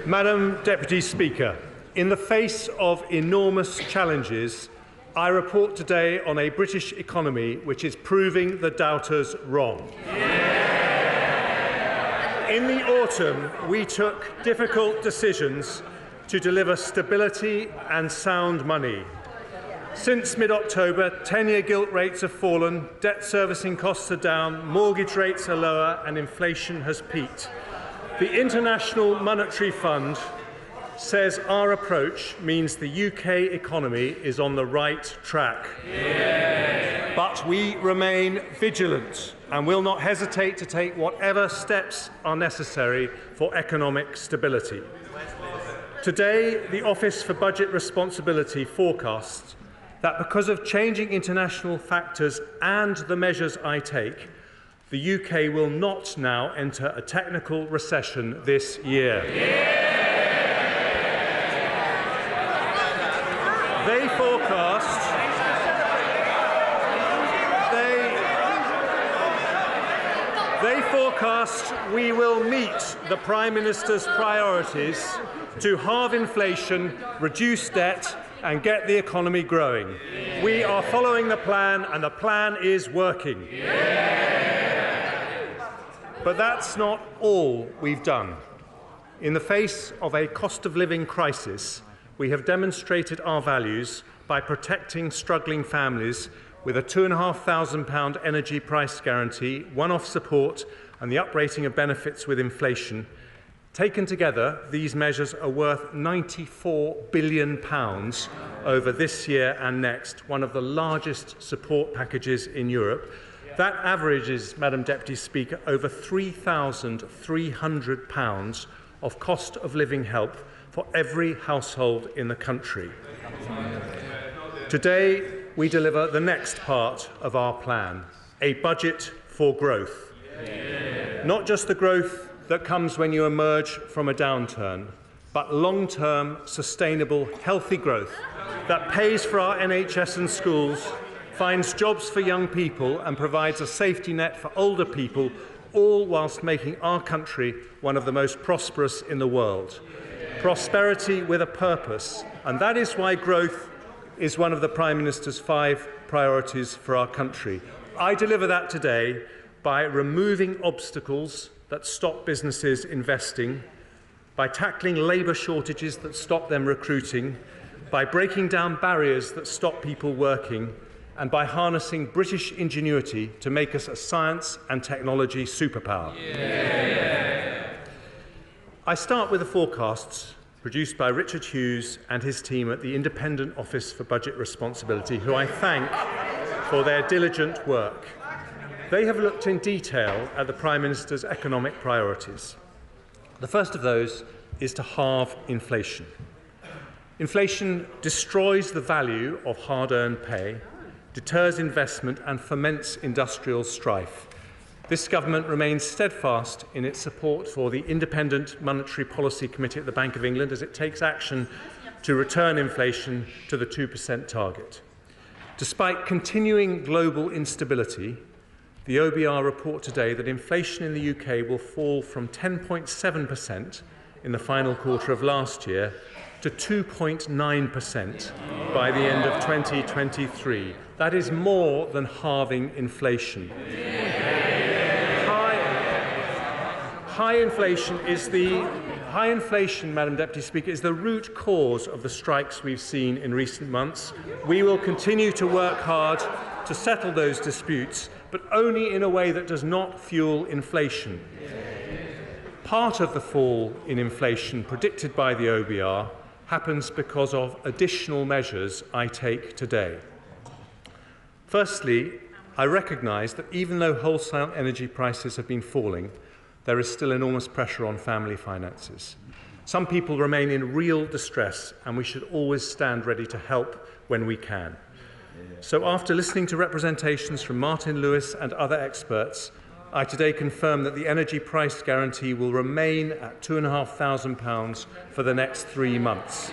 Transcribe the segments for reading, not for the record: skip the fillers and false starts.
Madam Deputy Speaker, in the face of enormous challenges, I report today on a British economy which is proving the doubters wrong. In the autumn, we took difficult decisions to deliver stability and sound money. Since mid-October, 10-year gilt rates have fallen, debt servicing costs are down, mortgage rates are lower, and inflation has peaked. The International Monetary Fund says our approach means the UK economy is on the right track. Yeah. But we remain vigilant and will not hesitate to take whatever steps are necessary for economic stability. Today, the Office for Budget Responsibility forecasts that because of changing international factors and the measures I take, the UK will not now enter a technical recession this year. Yeah. They forecast we will meet the Prime Minister's priorities to halve inflation, reduce debt and get the economy growing. Yeah. We are following the plan and the plan is working. Yeah. But that's not all we've done. In the face of a cost of living crisis, we have demonstrated our values by protecting struggling families with a £2,500 energy price guarantee, one-off support and the uprating of benefits with inflation. Taken together, these measures are worth £94 billion over this year and next, one of the largest support packages in Europe. That averages, Madam Deputy Speaker, over £3,300 of cost of living help for every household in the country. Today, we deliver the next part of our plan, a budget for growth. Yeah. Not just the growth that comes when you emerge from a downturn, but long-term, sustainable, healthy growth that pays for our NHS and schools, finds jobs for young people and provides a safety net for older people, all whilst making our country one of the most prosperous in the world. Prosperity with a purpose, and that is why growth is one of the Prime Minister's 5 priorities for our country. I deliver that today by removing obstacles that stop businesses investing, by tackling labour shortages that stop them recruiting, by breaking down barriers that stop people working, and by harnessing British ingenuity to make us a science and technology superpower. Yeah. I start with the forecasts produced by Richard Hughes and his team at the Independent Office for Budget Responsibility, who I thank for their diligent work. They have looked in detail at the Prime Minister's economic priorities. The first of those is to halve inflation. Inflation destroys the value of hard-earned pay, deters investment and foments industrial strife. This government remains steadfast in its support for the Independent Monetary Policy Committee at the Bank of England as it takes action to return inflation to the 2% target. Despite continuing global instability, the OBR report today that inflation in the UK will fall from 10.7% in the final quarter of last year to 2.9% by the end of 2023. That is more than halving inflation. High inflation, Madam Deputy Speaker, is the root cause of the strikes we've seen in recent months. We will continue to work hard to settle those disputes, but only in a way that does not fuel inflation. Part of the fall in inflation predicted by the OBR happens because of additional measures I take today. Firstly, I recognise that even though wholesale energy prices have been falling, there is still enormous pressure on family finances. Some people remain in real distress, and we should always stand ready to help when we can. So after listening to representations from Martin Lewis and other experts, I today confirm that the energy price guarantee will remain at £2,500 for the next 3 months.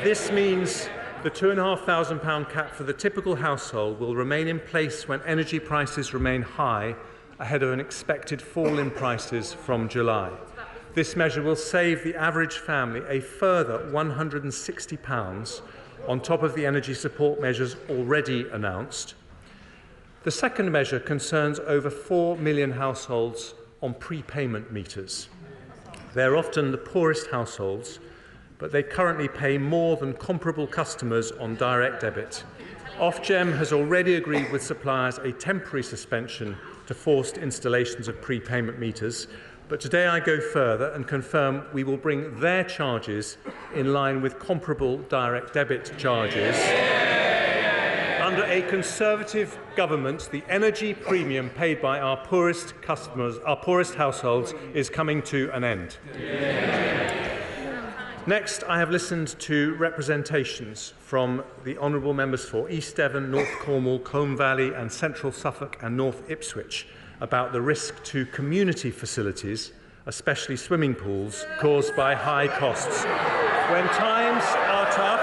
This means the £2,500 cap for the typical household will remain in place when energy prices remain high ahead of an expected fall in prices from July. This measure will save the average family a further £160 on top of the energy support measures already announced. The second measure concerns over 4 million households on prepayment meters. They're often the poorest households, but they currently pay more than comparable customers on direct debit. Ofgem has already agreed with suppliers a temporary suspension to forced installations of prepayment meters, but today I go further and confirm we will bring their charges in line with comparable direct debit charges. Under a Conservative government, the energy premium paid by our poorest customers, our poorest households, is coming to an end. Next, I have listened to representations from the honourable members for East Devon, North Cornwall, Colne Valley and Central Suffolk and North Ipswich about the risk to community facilities, especially swimming pools, caused by high costs. When times are tough,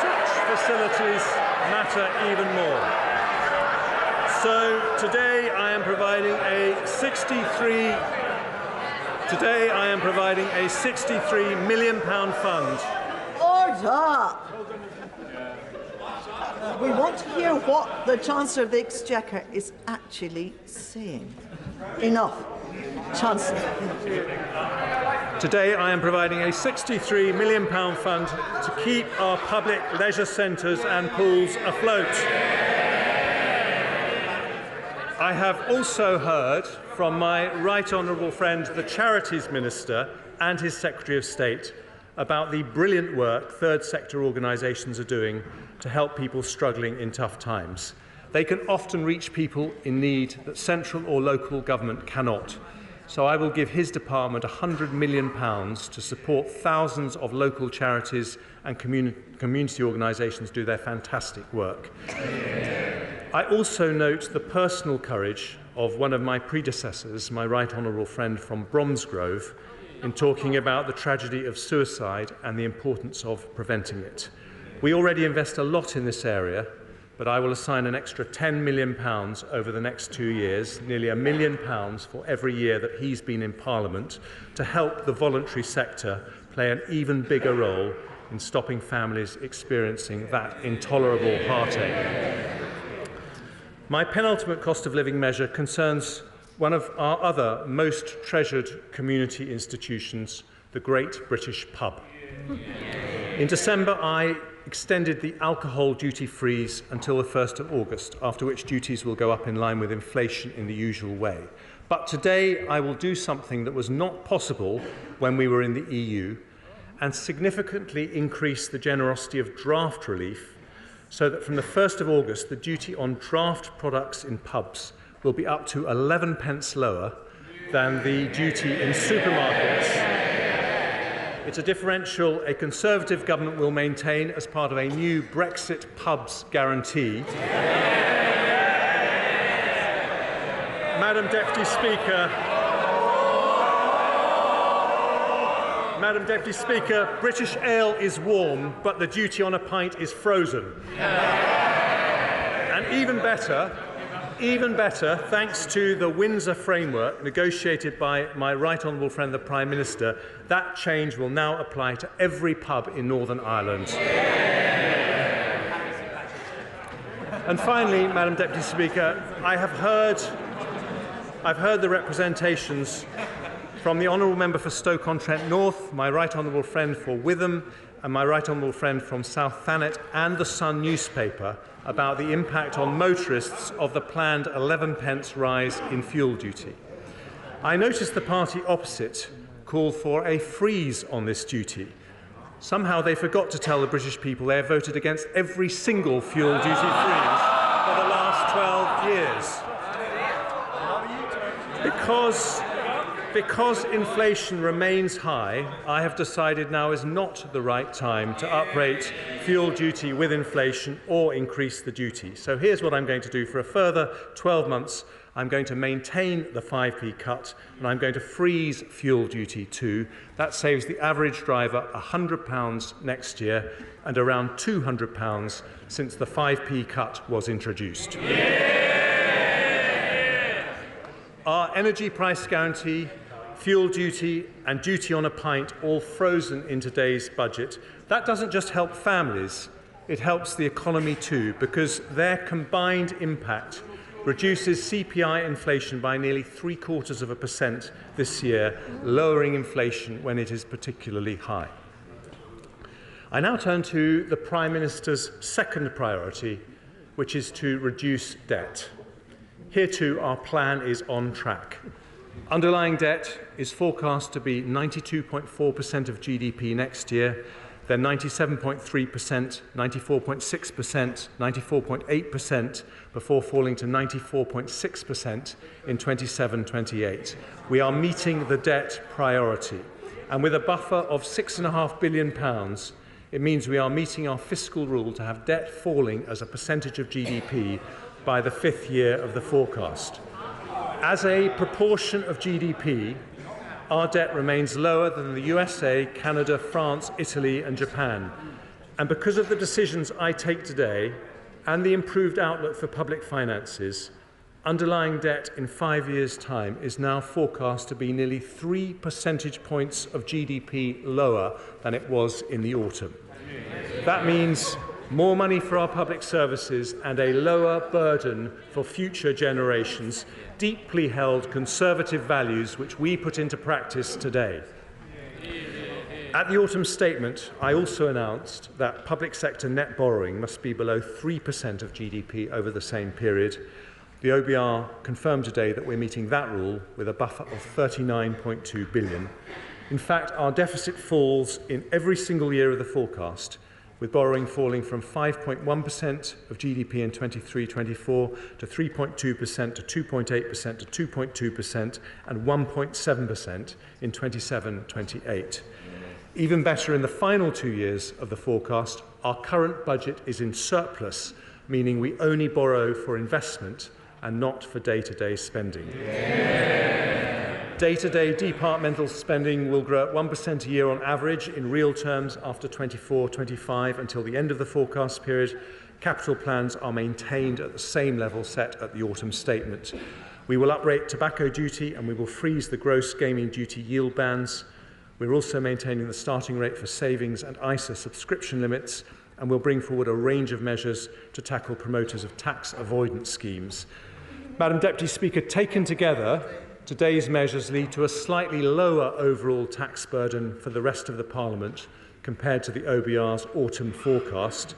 such facilities matter even more. So today I am providing a £63 million fund. Order! We want to hear what the Chancellor of the Exchequer is actually saying. Enough. Chancellor. Today I am providing a £63 million fund to keep our public leisure centres and pools afloat. I have also heard from my right honourable friend, the Charities Minister, and his Secretary of State about the brilliant work third sector organisations are doing to help people struggling in tough times. They can often reach people in need that central or local government cannot. So I will give his department £100 million to support thousands of local charities and community organisations do their fantastic work. I also note the personal courage of one of my predecessors, my right honourable friend from Bromsgrove, in talking about the tragedy of suicide and the importance of preventing it. We already invest a lot in this area, but I will assign an extra £10 million over the next 2 years, nearly £1 million for every year that he's been in Parliament, to help the voluntary sector play an even bigger role in stopping families experiencing that intolerable heartache. My penultimate cost of living measure concerns one of our other most treasured community institutions, the Great British Pub. In December, I extended the alcohol duty freeze until the 1st of August, after which duties will go up in line with inflation in the usual way. But today I will do something that was not possible when we were in the EU and significantly increase the generosity of draft relief so that from the 1st of August the duty on draft products in pubs will be up to 11 pence lower than the duty in supermarkets. It's a differential a Conservative government will maintain as part of a new Brexit pubs guarantee. Madam Deputy Speaker, British ale is warm, but the duty on a pint is frozen. And even better, thanks to the Windsor framework negotiated by my right honourable friend, the Prime Minister, that change will now apply to every pub in Northern Ireland. And finally, Madam Deputy Speaker, I've heard the representations from the honourable member for Stoke-on-Trent North, my right honourable friend for Witham, and my right honourable friend from South Thanet and the Sun newspaper about the impact on motorists of the planned 11 pence rise in fuel duty. I noticed the party opposite call for a freeze on this duty. Somehow they forgot to tell the British people they have voted against every single fuel duty freeze for the last 12 years. Because inflation remains high, I have decided now is not the right time to uprate fuel duty with inflation or increase the duty. So here's what I'm going to do. For a further 12 months, I'm going to maintain the 5p cut and I'm going to freeze fuel duty too. That saves the average driver £100 next year and around £200 since the 5p cut was introduced. Yeah! Our energy price guarantee fuel duty and duty on a pint all frozen in today's budget, that doesn't just help families, it helps the economy too, because their combined impact reduces CPI inflation by nearly 0.75% this year, lowering inflation when it is particularly high. I now turn to the Prime Minister's second priority, which is to reduce debt. Here too, our plan is on track. Underlying debt is forecast to be 92.4% of GDP next year, then 97.3%, 94.6%, 94.8%, before falling to 94.6% in 27-28. We are meeting the debt priority, and with a buffer of £6.5 billion, it means we are meeting our fiscal rule to have debt falling as a percentage of GDP by the fifth year of the forecast. As a proportion of GDP, our debt remains lower than the USA, Canada, France, Italy and Japan. And because of the decisions I take today and the improved outlook for public finances, underlying debt in 5 years' time is now forecast to be nearly 3 percentage points of GDP lower than it was in the autumn. That means more money for our public services and a lower burden for future generations, deeply held conservative values which we put into practice today. At the autumn statement, I also announced that public sector net borrowing must be below 3% of GDP over the same period. The OBR confirmed today that we're meeting that rule with a buffer of £39.2 billion. In fact, our deficit falls in every single year of the forecast, with borrowing falling from 5.1% of GDP in 23-24 to 3.2% to 2.8% to 2.2% and 1.7% in 27-28. Even better, in the final 2 years of the forecast, our current budget is in surplus, meaning we only borrow for investment and not for day-to-day spending. Day-to-day departmental spending will grow at 1% a year on average in real terms after 24-25 until the end of the forecast period. Capital plans are maintained at the same level set at the autumn statement. We will uprate tobacco duty and we will freeze the gross gaming duty yield bands. We're also maintaining the starting rate for savings and ISA subscription limits, and we'll bring forward a range of measures to tackle promoters of tax avoidance schemes. Madam Deputy Speaker, taken together, today's measures lead to a slightly lower overall tax burden for the rest of the Parliament compared to the OBR's autumn forecast.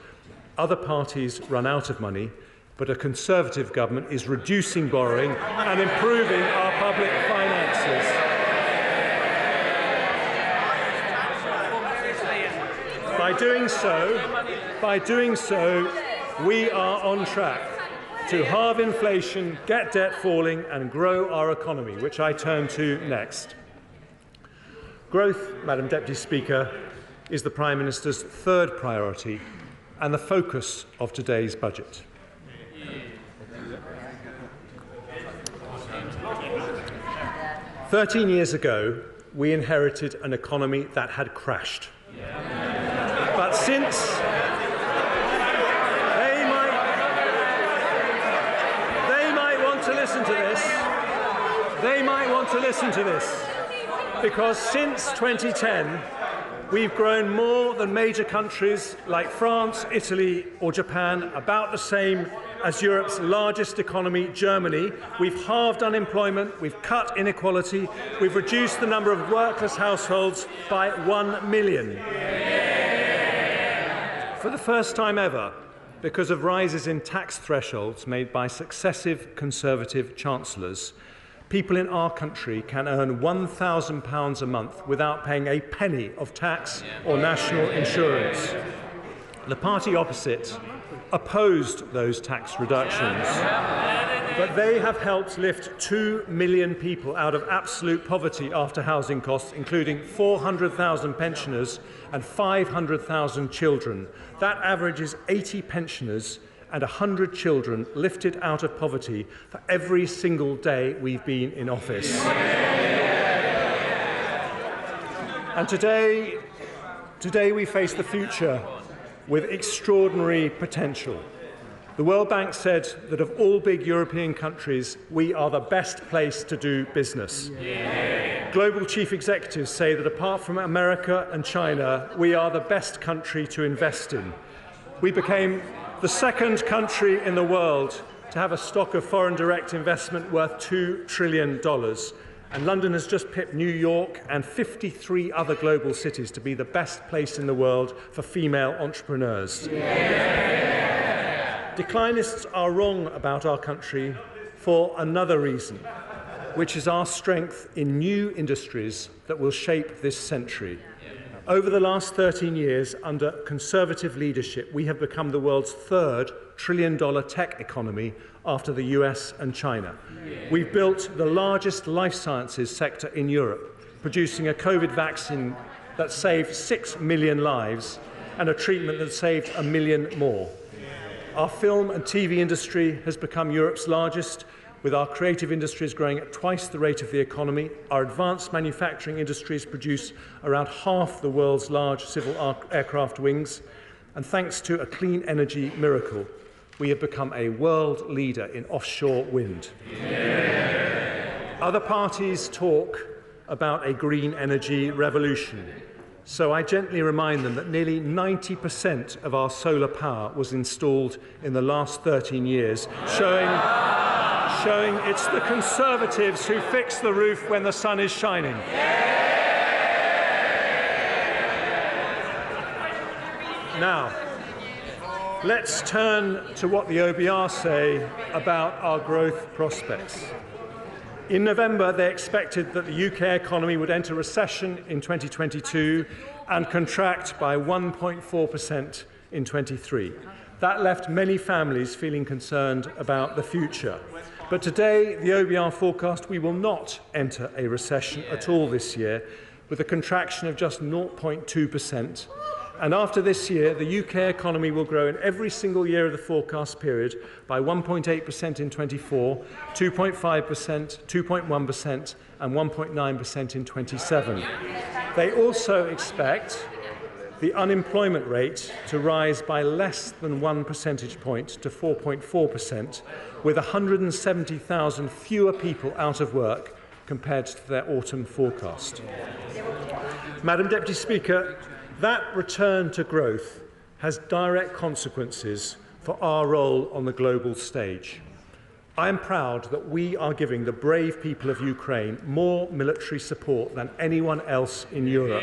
Other parties run out of money, but a Conservative government is reducing borrowing and improving our public finances. By doing so, we are on track to halve inflation, get debt falling and grow our economy, which I turn to next. Growth, Madam Deputy Speaker, is the Prime Minister's third priority and the focus of today's budget. "13 years ago, we inherited an economy that had crashed. But since they might want to listen to this, because since 2010, we've grown more than major countries like France, Italy or Japan, about the same as Europe's largest economy, Germany. We've halved unemployment, we've cut inequality, we've reduced the number of workless households by 1 million. For the first time ever, because of rises in tax thresholds made by successive Conservative Chancellors, people in our country can earn £1,000 a month without paying a penny of tax or national insurance. The party opposite opposed those tax reductions, but they have helped lift 2 million people out of absolute poverty after housing costs, including 400,000 pensioners and 500,000 children. That averages 80 pensioners and 100 children lifted out of poverty for every single day we've been in office. And today we face the future with extraordinary potential. The World Bank said that of all big European countries, we are the best place to do business. Global chief executives say that apart from America and China, we are the best country to invest in. We became the second country in the world to have a stock of foreign direct investment worth $2 trillion. And London has just pipped New York and 53 other global cities to be the best place in the world for female entrepreneurs. Yeah. Declinists are wrong about our country for another reason, which is our strength in new industries that will shape this century. Over the last 13 years, under Conservative leadership, we have become the world's third trillion-dollar tech economy after the US and China. We've built the largest life sciences sector in Europe, producing a COVID vaccine that saved 6 million lives and a treatment that saved 1 million more. Our film and TV industry has become Europe's largest, with our creative industries growing at twice the rate of the economy. Our advanced manufacturing industries produce around half the world's large civil aircraft wings. And thanks to a clean energy miracle, we have become a world leader in offshore wind. Yeah. Other parties talk about a green energy revolution. So I gently remind them that nearly 90% of our solar power was installed in the last 13 years, showing it's the Conservatives who fix the roof when the sun is shining. Now, let's turn to what the OBR say about our growth prospects. In November, they expected that the UK economy would enter recession in 2022 and contract by 1.4% in 23. That left many families feeling concerned about the future. But today, the OBR forecast we will not enter a recession at all this year, with a contraction of just 0.2%. And after this year, the UK economy will grow in every single year of the forecast period by 1.8% in 24, 2.5%, 2.1%, and 1.9% in 27. They also expect the unemployment rate to rise by less than 1 percentage point to 4.4%, with 170,000 fewer people out of work compared to their autumn forecast. Madam Deputy Speaker, that return to growth has direct consequences for our role on the global stage. I am proud that we are giving the brave people of Ukraine more military support than anyone else in Europe.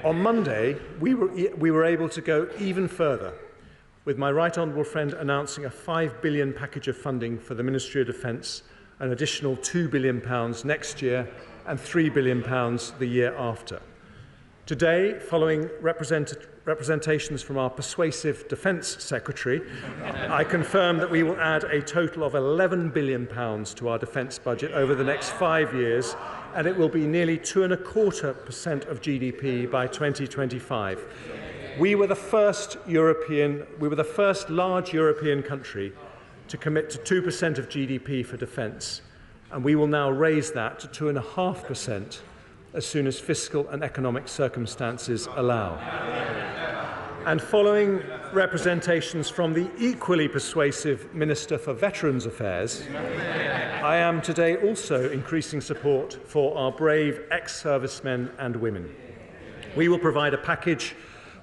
On Monday, we were able to go even further, with my right honourable friend announcing a £5 billion package of funding for the Ministry of Defence, an additional £2 billion next year and £3 billion the year after. Today, following representations from our persuasive Defence Secretary, I confirm that we will add a total of £11 billion to our defence budget over the next 5 years, and it will be nearly 2.25% of GDP by 2025. We were the first large European country to commit to 2% of GDP for defence, and we will now raise that to 2.5% as soon as fiscal and economic circumstances allow. And following representations from the equally persuasive Minister for Veterans Affairs, I am today also increasing support for our brave ex-servicemen and women. We will provide a package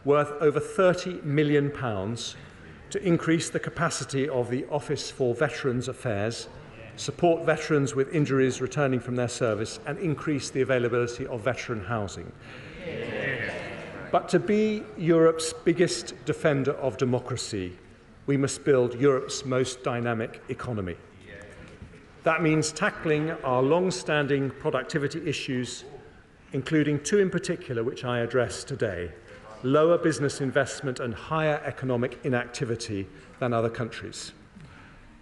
worth over £30 million to increase the capacity of the Office for Veterans Affairs, support veterans with injuries returning from their service, and increase the availability of veteran housing. But to be Europe's biggest defender of democracy, we must build Europe's most dynamic economy. That means tackling our long-standing productivity issues, including two in particular which I address today: lower business investment and higher economic inactivity than other countries.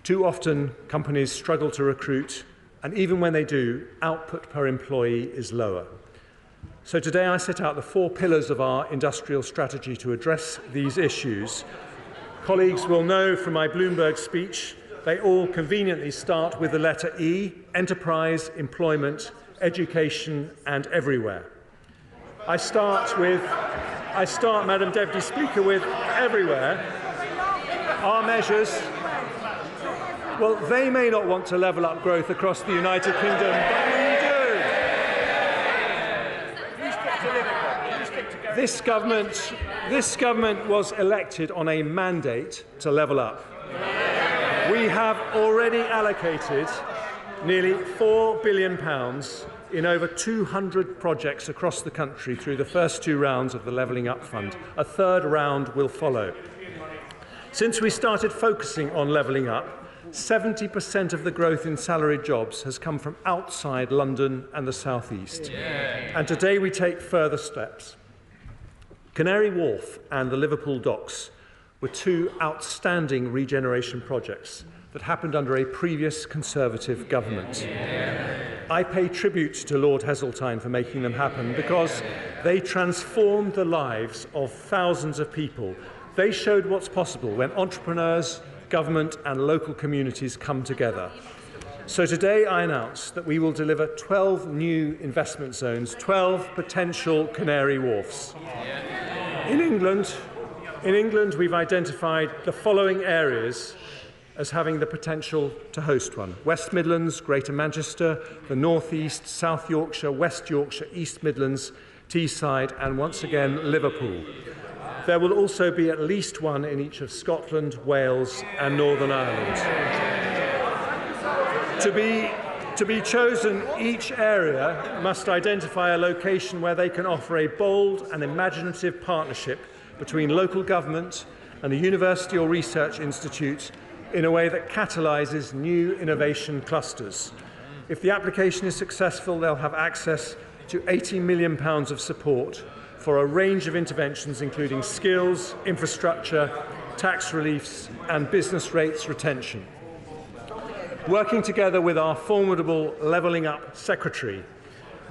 Too often, companies struggle to recruit, and even when they do, output per employee is lower. So today I set out the 4 pillars of our industrial strategy to address these issues. Colleagues will know from my Bloomberg speech, they all conveniently start with the letter E: enterprise, employment, education, and everywhere. I start, Madam Deputy Speaker, with everywhere. Our measures, well, they may not want to level up growth across the United Kingdom, but we do. This government was elected on a mandate to level up. We have already allocated nearly £4 billion in over 200 projects across the country through the first two rounds of the Levelling Up Fund. A third round will follow. Since we started focusing on levelling up, 70% of the growth in salaried jobs has come from outside London and the South East. And today we take further steps. Canary Wharf and the Liverpool Docks were two outstanding regeneration projects that happened under a previous Conservative government. I pay tribute to Lord Heseltine for making them happen because they transformed the lives of thousands of people. They showed what's possible when entrepreneurs, government and local communities come together. So today I announce that we will deliver 12 new investment zones, 12 potential Canary Wharfs. In England, we've identified the following areas as having the potential to host one: West Midlands, Greater Manchester, the North East, South Yorkshire, West Yorkshire, East Midlands, Teesside and once again Liverpool. There will also be at least one in each of Scotland, Wales and Northern Ireland. To be chosen, each area must identify a location where they can offer a bold and imaginative partnership between local government and a university or research institute in a way that catalyses new innovation clusters. If the application is successful, they'll have access to £80 million of support for a range of interventions including skills, infrastructure, tax reliefs and business rates retention. Working together with our formidable Levelling Up Secretary,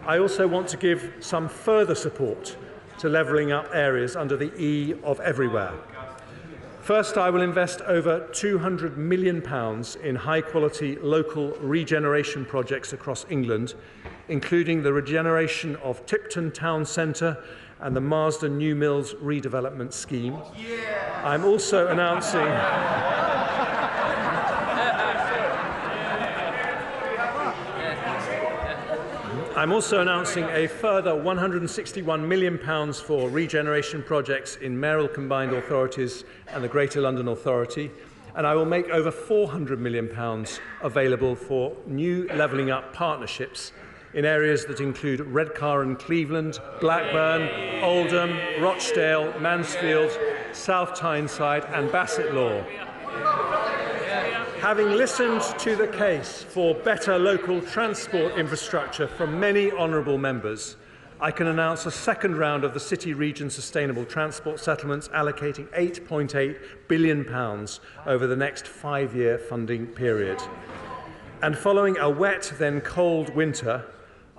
I also want to give some further support to levelling up areas under the E of everywhere. First, I will invest over £200 million in high-quality local regeneration projects across England, including the regeneration of Tipton Town Centre and the Marsden New Mills redevelopment scheme. I'm also announcing a further £161 million for regeneration projects in mayoral combined authorities and the Greater London Authority, and I will make over £400 million available for new levelling up partnerships in areas that include Redcar and Cleveland, Blackburn, Oldham, Rochdale, Mansfield, South Tyneside and Basset Law. Having listened to the case for better local transport infrastructure from many honourable members, I can announce a second round of the City Region Sustainable Transport Settlements allocating £8.8 billion over the next 5-year funding period. And following a wet, then cold winter,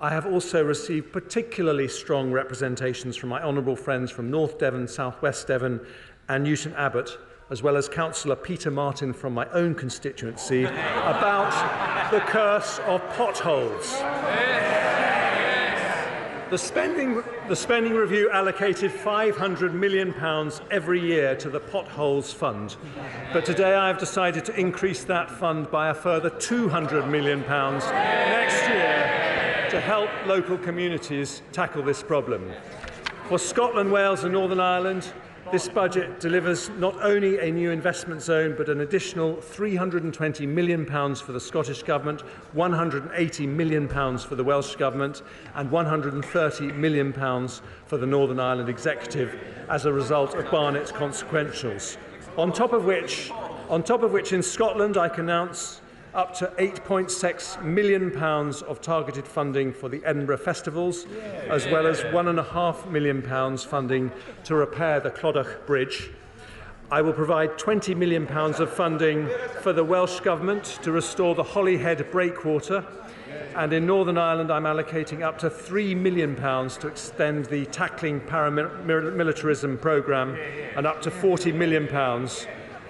I have also received particularly strong representations from my honourable friends from North Devon, South West Devon and Newton Abbot, as well as Councillor Peter Martin from my own constituency, about the curse of potholes. The spending review allocated £500 million every year to the Potholes Fund, but today I have decided to increase that fund by a further £200 million next year to help local communities tackle this problem. For Scotland, Wales and Northern Ireland, this budget delivers not only a new investment zone, but an additional £320 million for the Scottish Government, £180 million for the Welsh Government, and £130 million for the Northern Ireland Executive as a result of Barnett's consequentials. On top of which in Scotland I can announce up to £8.6 million of targeted funding for the Edinburgh Festivals, as well as £1.5 million funding to repair the Clodagh Bridge. I will provide £20 million of funding for the Welsh Government to restore the Holyhead breakwater, and in Northern Ireland I'm allocating up to £3 million to extend the Tackling Paramilitarism programme and up to £40 million to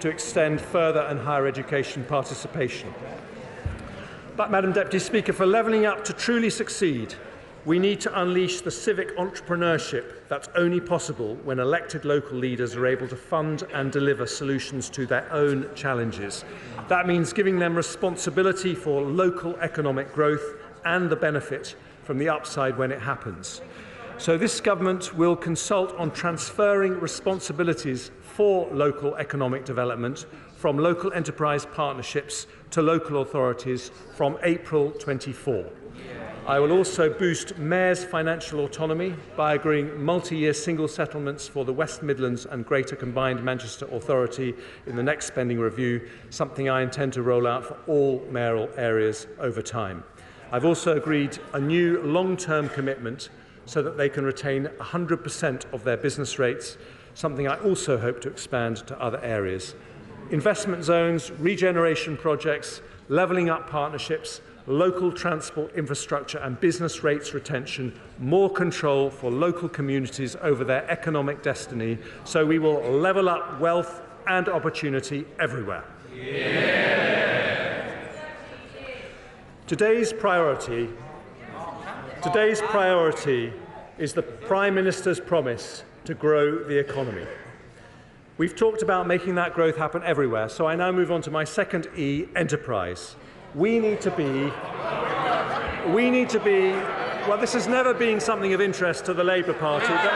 extend further and higher education participation. But, Madam Deputy Speaker, for levelling up to truly succeed, we need to unleash the civic entrepreneurship that's only possible when elected local leaders are able to fund and deliver solutions to their own challenges. That means giving them responsibility for local economic growth and the benefit from the upside when it happens. So this government will consult on transferring responsibilities for local economic development from local enterprise partnerships to local authorities from April 24. I will also boost mayors' financial autonomy by agreeing multi-year single settlements for the West Midlands and Greater Combined Manchester Authority in the next spending review, something I intend to roll out for all mayoral areas over time. I've also agreed a new long-term commitment so that they can retain 100% of their business rates, something I also hope to expand to other areas. Investment zones, regeneration projects, levelling up partnerships, local transport infrastructure and business rates retention, more control for local communities over their economic destiny, so we will level up wealth and opportunity everywhere. Yeah. Today's priority is the Prime Minister's promise to grow the economy. We've talked about making that growth happen everywhere, so I now move on to my second E, enterprise. We need to be, well, this has never been something of interest to the Labour Party, but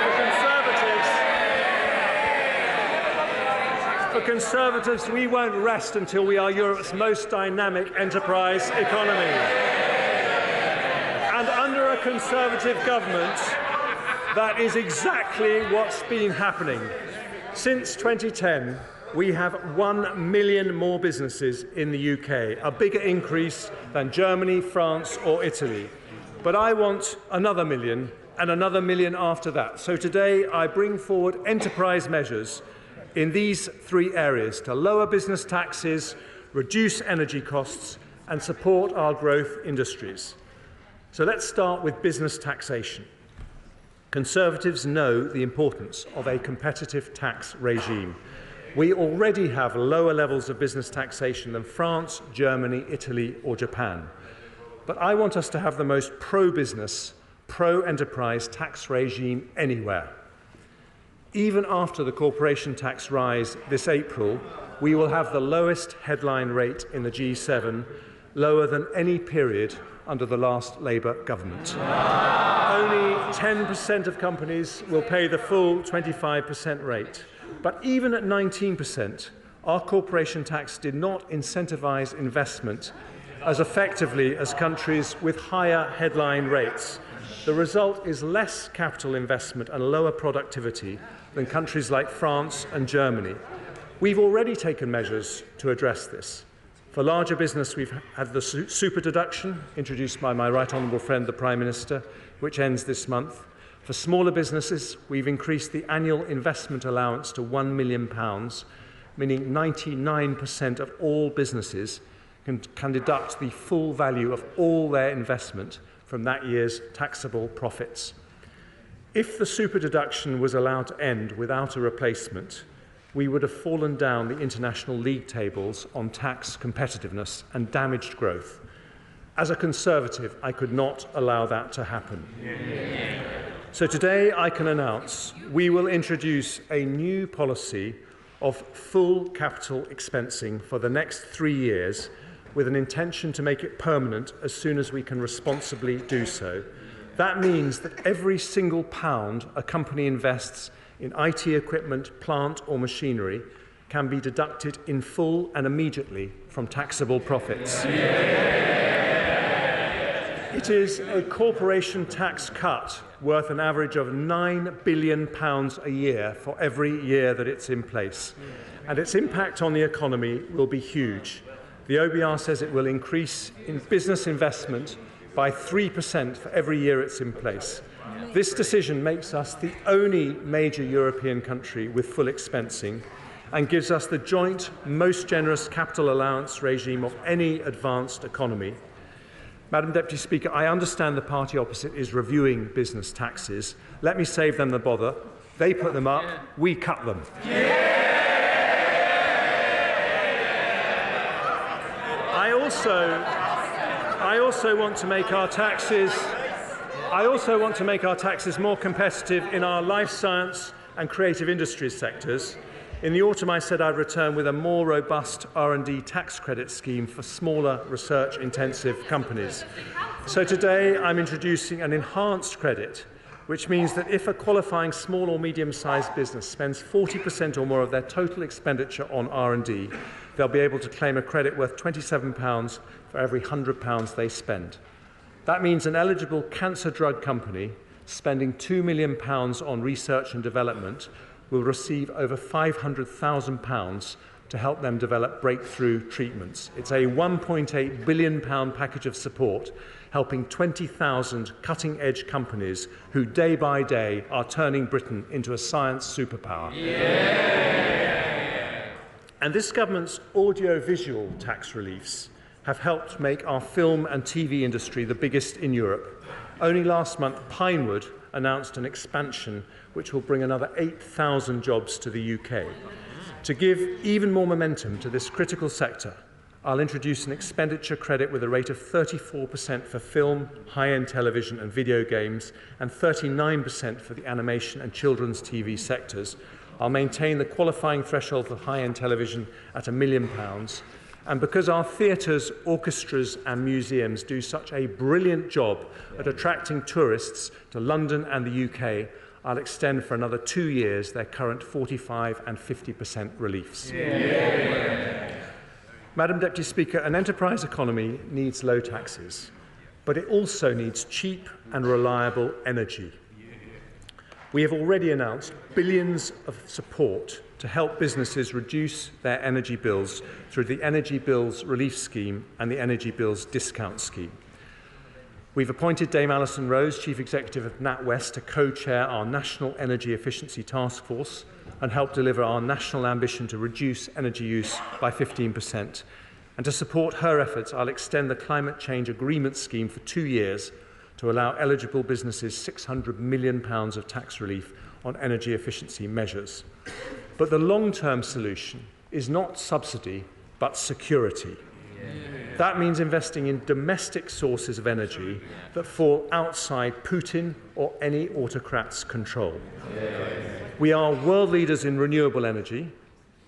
for Conservatives, we won't rest until we are Europe's most dynamic enterprise economy. And under a Conservative government, that is exactly what's been happening. Since 2010, we have 1 million more businesses in the UK, a bigger increase than Germany, France or Italy. But I want another million and another million after that. So today I bring forward enterprise measures in these three areas to lower business taxes, reduce energy costs and support our growth industries. So let's start with business taxation. Conservatives know the importance of a competitive tax regime. We already have lower levels of business taxation than France, Germany, Italy or Japan. But I want us to have the most pro-business, pro-enterprise tax regime anywhere. Even after the corporation tax rise this April, we will have the lowest headline rate in the G7, lower than any period under the last Labour government. Only 10% of companies will pay the full 25% rate. But even at 19%, our corporation tax did not incentivise investment as effectively as countries with higher headline rates. The result is less capital investment and lower productivity than countries like France and Germany. We've already taken measures to address this. For larger business, we've had the super deduction, introduced by my right honourable friend, the Prime Minister, which ends this month. For smaller businesses, we've increased the annual investment allowance to £1 million, meaning 99% of all businesses can deduct the full value of all their investment from that year's taxable profits. If the super deduction was allowed to end without a replacement, we would have fallen down the international league tables on tax competitiveness and damaged growth. As a Conservative, I could not allow that to happen. So today I can announce we will introduce a new policy of full capital expensing for the next 3 years with an intention to make it permanent as soon as we can responsibly do so. That means that every single pound a company invests in IT equipment, plant or machinery can be deducted in full and immediately from taxable profits. It is a corporation tax cut worth an average of £9 billion a year for every year that it's in place. And its impact on the economy will be huge. The OBR says it will increase in business investment by 3% for every year it's in place. This decision makes us the only major European country with full expensing and gives us the joint most generous capital allowance regime of any advanced economy. Madam Deputy Speaker, I understand the party opposite is reviewing business taxes. Let me save them the bother. They put them up, we cut them. I also want to make our taxes more competitive in our life science and creative industries sectors. In the autumn, I said I'd return with a more robust R&D tax credit scheme for smaller research-intensive companies. So today, I'm introducing an enhanced credit which means that if a qualifying small or medium-sized business spends 40% or more of their total expenditure on R&D, they'll be able to claim a credit worth £27 for every £100 they spend. That means an eligible cancer drug company spending £2 million on research and development will receive over £500,000 to help them develop breakthrough treatments. It's a £1.8 billion package of support, helping 20,000 cutting-edge companies who day by day are turning Britain into a science superpower. Yeah. And this government's audio-visual tax reliefs have helped make our film and TV industry the biggest in Europe. Only last month, Pinewood announced an expansion which will bring another 8,000 jobs to the UK. To give even more momentum to this critical sector, I'll introduce an expenditure credit with a rate of 34% for film, high-end television and video games, and 39% for the animation and children's TV sectors. I'll maintain the qualifying threshold for high-end television at £1 million. And because our theatres, orchestras and museums do such a brilliant job at attracting tourists to London and the UK, I'll extend for another 2 years their current 45% and 50% reliefs. Yeah. Madam Deputy Speaker, an enterprise economy needs low taxes, but it also needs cheap and reliable energy. We have already announced billions of support to help businesses reduce their energy bills through the Energy Bills Relief Scheme and the Energy Bills Discount Scheme. We've appointed Dame Alison Rose, Chief Executive of NatWest, to co-chair our National Energy Efficiency Task Force and help deliver our national ambition to reduce energy use by 15%. And to support her efforts, I'll extend the Climate Change Agreement Scheme for 2 years to allow eligible businesses £600 million of tax relief on energy efficiency measures. But the long-term solution is not subsidy, but security. That means investing in domestic sources of energy that fall outside Putin or any autocrat's control. We are world leaders in renewable energy,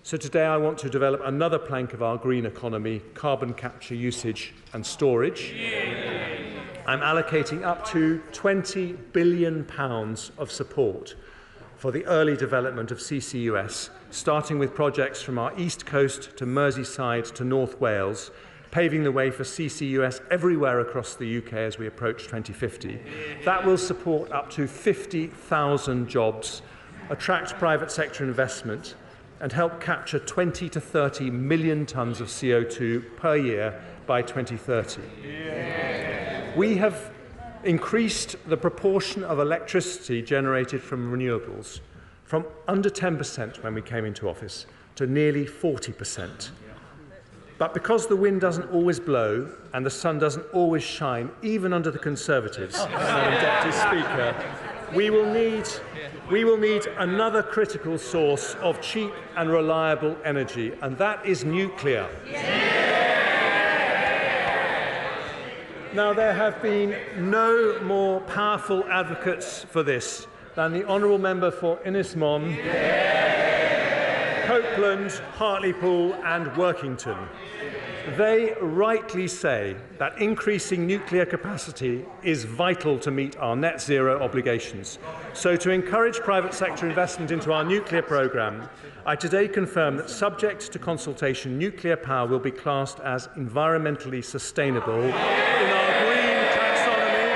so today I want to develop another plank of our green economy, carbon capture, usage and storage. I'm allocating up to £20 billion of support for the early development of CCUS, starting with projects from our East Coast to Merseyside to North Wales, paving the way for CCUS everywhere across the UK as we approach 2050. That will support up to 50,000 jobs, attract private sector investment, and help capture 20 to 30 million tonnes of CO2 per year by 2030. We have increased the proportion of electricity generated from renewables from under 10% when we came into office to nearly 40%. But because the wind doesn't always blow and the sun doesn't always shine, even under the Conservatives, Madam Deputy Speaker, we will need another critical source of cheap and reliable energy, and that is nuclear. Now, there have been no more powerful advocates for this than the Honourable Member for Innismon, Copeland, Hartlepool and Workington. They rightly say that increasing nuclear capacity is vital to meet our net zero obligations. So to encourage private sector investment into our nuclear programme, I today confirm that, subject to consultation, nuclear power will be classed as environmentally sustainable in our green taxonomy.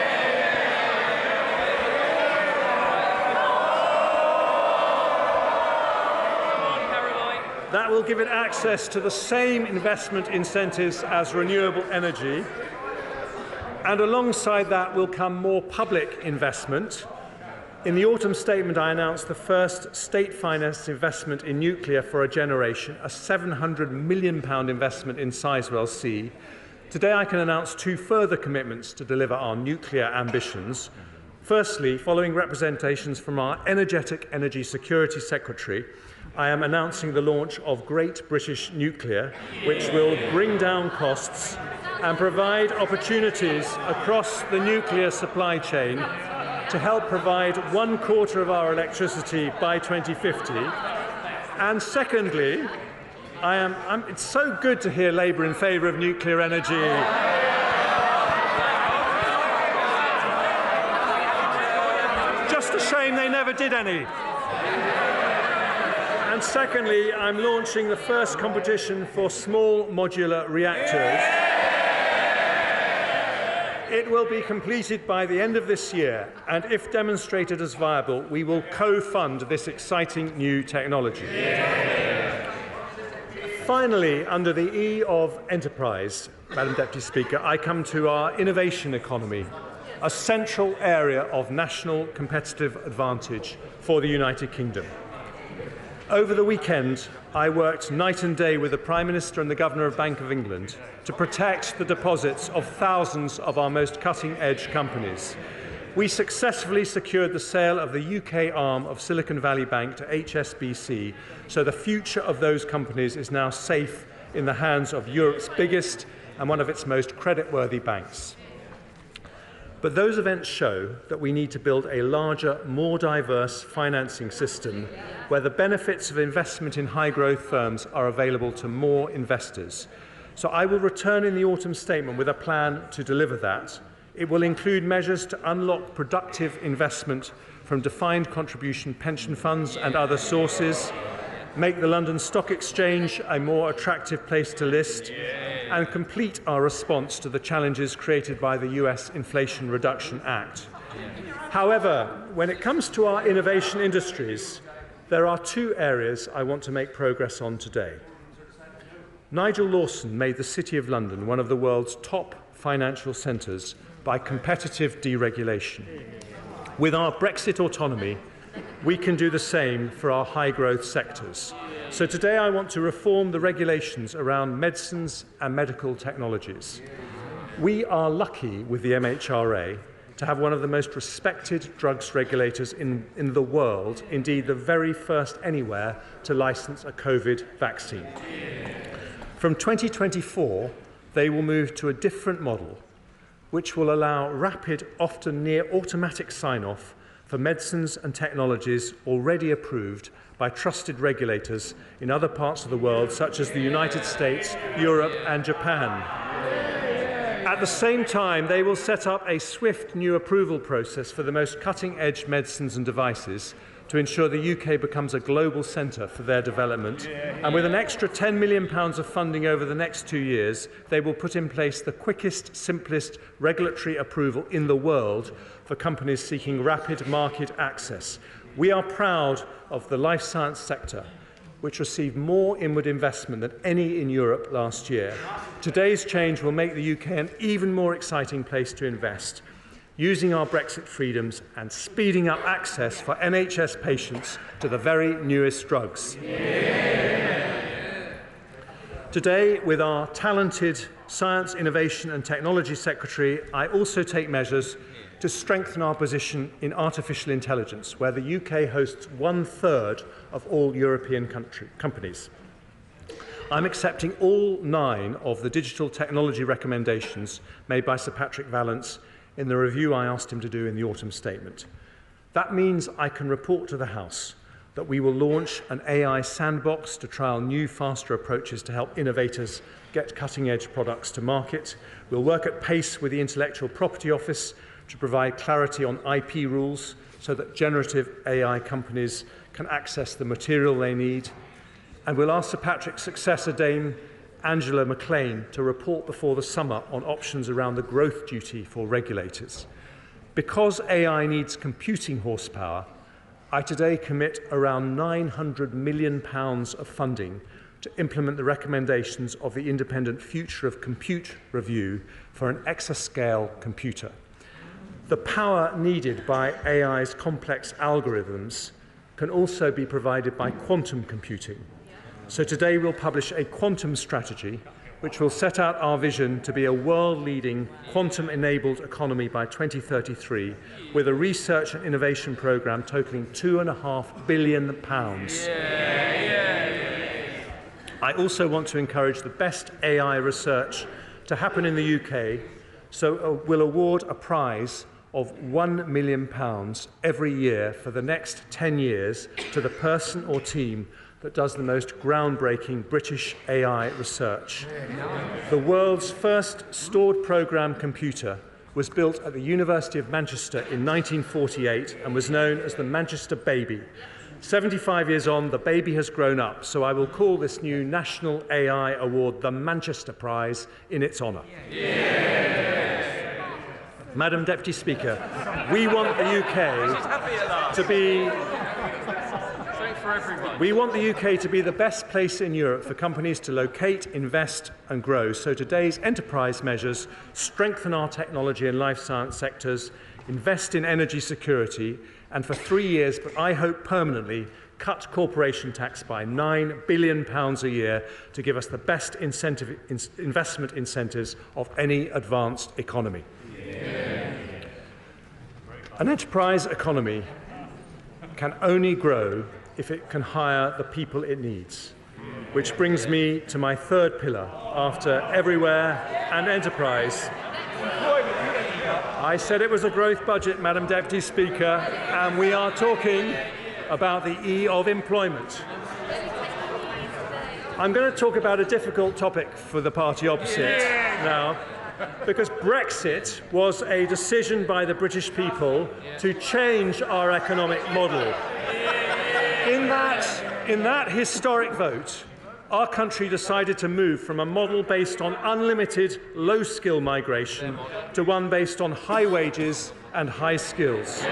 That will give it access to the same investment incentives as renewable energy. And alongside that will come more public investment. In the autumn statement, I announced the first state-financed investment in nuclear for a generation, a £700 million investment in Sizewell C. Today, I can announce 2 further commitments to deliver our nuclear ambitions. Firstly, following representations from our energetic Energy Security Secretary, I am announcing the launch of Great British Nuclear, which will bring down costs and provide opportunities across the nuclear supply chain to help provide 1/4 of our electricity by 2050. And secondly, it's so good to hear Labour in favour of nuclear energy. never did any. And secondly, I'm launching the first competition for small modular reactors. It will be completed by the end of this year, and if demonstrated as viable, we will co-fund this exciting new technology. Finally, under the E of enterprise, Madam Deputy Speaker, I come to our innovation economy, a central area of national competitive advantage for the United Kingdom. Over the weekend, I worked night and day with the Prime Minister and the Governor of Bank of England to protect the deposits of thousands of our most cutting-edge companies. We successfully secured the sale of the UK arm of Silicon Valley Bank to HSBC, so the future of those companies is now safe in the hands of Europe's biggest and one of its most creditworthy banks. But those events show that we need to build a larger, more diverse financing system where the benefits of investment in high-growth firms are available to more investors. So I will return in the autumn statement with a plan to deliver that. It will include measures to unlock productive investment from defined contribution pension funds and other sources, make the London Stock Exchange a more attractive place to list, and complete our response to the challenges created by the US Inflation Reduction Act. However, when it comes to our innovation industries, there are two areas I want to make progress on today. Nigel Lawson made the City of London one of the world's top financial centres by competitive deregulation. With our Brexit autonomy, we can do the same for our high-growth sectors. So today I want to reform the regulations around medicines and medical technologies. We are lucky with the MHRA to have one of the most respected drugs regulators in the world, indeed the very first anywhere to license a COVID vaccine. From 2024, they will move to a different model, which will allow rapid, often near automatic sign-off for medicines and technologies already approved by trusted regulators in other parts of the world, such as the United States, Europe and Japan. At the same time, they will set up a swift new approval process for the most cutting-edge medicines and devices to ensure the UK becomes a global centre for their development. And with an extra £10 million of funding over the next 2 years, they will put in place the quickest, simplest regulatory approval in the world for companies seeking rapid market access. We are proud of the life science sector, which received more inward investment than any in Europe last year. Today's change will make the UK an even more exciting place to invest, using our Brexit freedoms and speeding up access for NHS patients to the very newest drugs. Today, with our talented Science, Innovation and Technology Secretary, I also take measures to strengthen our position in artificial intelligence, where the UK hosts 1/3 of all European companies. I'm accepting all 9 of the digital technology recommendations made by Sir Patrick Vallance in the review I asked him to do in the autumn statement. That means I can report to the House that we will launch an AI sandbox to trial new, faster approaches to help innovators get cutting-edge products to market. We'll work at pace with the Intellectual Property Office to provide clarity on IP rules so that generative AI companies can access the material they need. And we'll ask Sir Patrick's successor, Dame Angela McLean, to report before the summer on options around the growth duty for regulators. Because AI needs computing horsepower, I today commit around £900 million of funding to implement the recommendations of the Independent Future of Compute review for an exascale computer. The power needed by AI's complex algorithms can also be provided by quantum computing. So today we'll publish a quantum strategy which will set out our vision to be a world-leading quantum-enabled economy by 2033 with a research and innovation programme totalling £2.5 billion. I also want to encourage the best AI research to happen in the UK, so we'll award a prize of £1 million every year for the next 10 years to the person or team that does the most groundbreaking British AI research. The world's first stored program computer was built at the University of Manchester in 1948 and was known as the Manchester Baby. 75 years on, the baby has grown up, so I will call this new National AI Award the Manchester Prize in its honour. Yes. Madam Deputy Speaker, we want the UK to be the best place in Europe for companies to locate, invest and grow. So today's enterprise measures strengthen our technology and life science sectors, invest in energy security, and for 3 years, but I hope permanently, cut corporation tax by £9 billion a year to give us the best investment incentives of any advanced economy. Yeah. An enterprise economy can only grow if it can hire the people it needs, which brings me to my third pillar after everywhere and enterprise. I said it was a growth budget, Madam Deputy Speaker, and we are talking about the E of employment. I'm going to talk about a difficult topic for the party opposite now, because Brexit was a decision by the British people to change our economic model. In that historic vote, our country decided to move from a model based on unlimited low-skill migration to one based on high wages and high skills.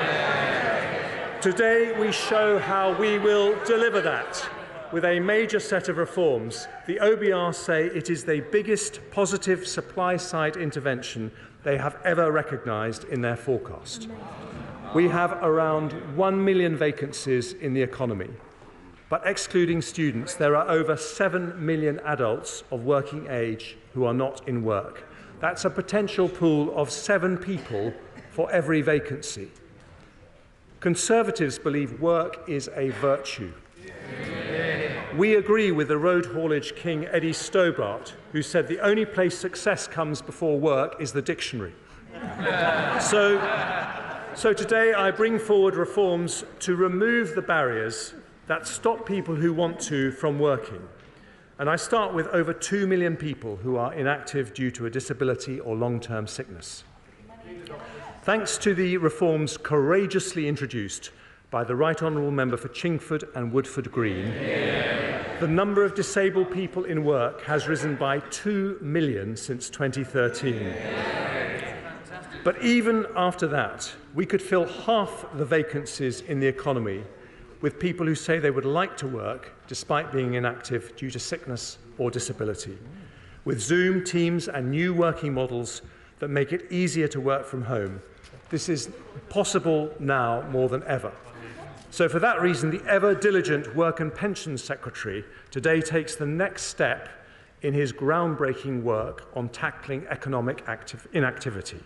Today, we show how we will deliver that with a major set of reforms. The OBR say it is the biggest positive supply-side intervention they have ever recognised in their forecast. We have around 1 million vacancies in the economy. But excluding students, there are over 7 million adults of working age who are not in work. That's a potential pool of 7 people for every vacancy. Conservatives believe work is a virtue. We agree with the road haulage king Eddie Stobart, who said the only place success comes before work is the dictionary. So today I bring forward reforms to remove the barriers that stop people who want to from working. And I start with over 2 million people who are inactive due to a disability or long-term sickness. Thanks to the reforms courageously introduced by the Right Honourable Member for Chingford and Woodford Green, the number of disabled people in work has risen by 2 million since 2013. But even after that, we could fill half the vacancies in the economy with people who say they would like to work despite being inactive due to sickness or disability, with Zoom, Teams and new working models that make it easier to work from home. This is possible now more than ever. So for that reason, the ever-diligent Work and Pensions Secretary today takes the next step in his groundbreaking work on tackling economic inactivity.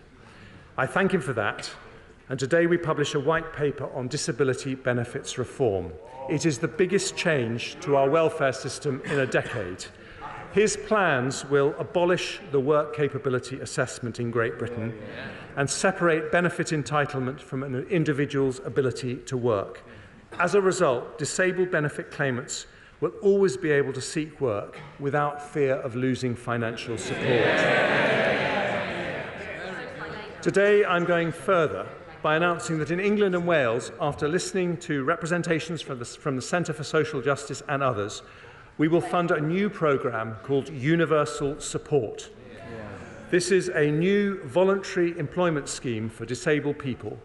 I thank him for that, and today we publish a white paper on disability benefits reform. It is the biggest change to our welfare system in a decade. His plans will abolish the work capability assessment in Great Britain and separate benefit entitlement from an individual's ability to work. As a result, disabled benefit claimants will always be able to seek work without fear of losing financial support. Today, I'm going further by announcing that in England and Wales, after listening to representations from the Centre for Social Justice and others, we will fund a new programme called Universal Support. This is a new voluntary employment scheme for disabled people,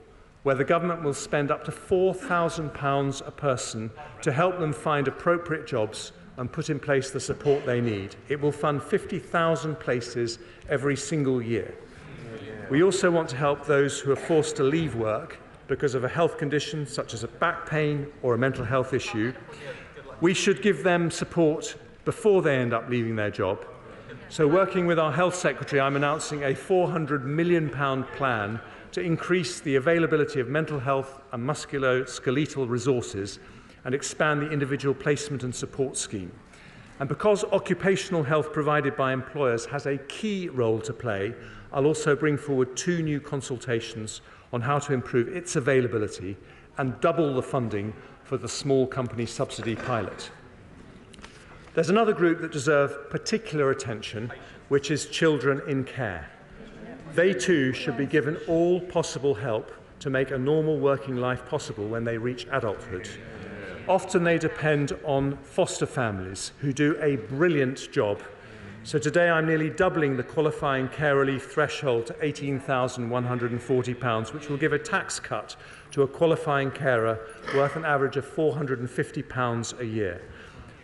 where the government will spend up to £4,000 a person to help them find appropriate jobs and put in place the support they need. It will fund 50,000 places every single year. We also want to help those who are forced to leave work because of a health condition such as a back pain or a mental health issue. We should give them support before they end up leaving their job. So working with our Health Secretary, I'm announcing a £400 million plan to increase the availability of mental health and musculoskeletal resources and expand the individual placement and support scheme. And because occupational health provided by employers has a key role to play, I'll also bring forward 2 new consultations on how to improve its availability and double the funding for the small company subsidy pilot. There's another group that deserve particular attention, which is children in care. They too should be given all possible help to make a normal working life possible when they reach adulthood. Often they depend on foster families who do a brilliant job. So today I'm nearly doubling the qualifying care relief threshold to £18,140, which will give a tax cut to a qualifying carer worth an average of £450 a year.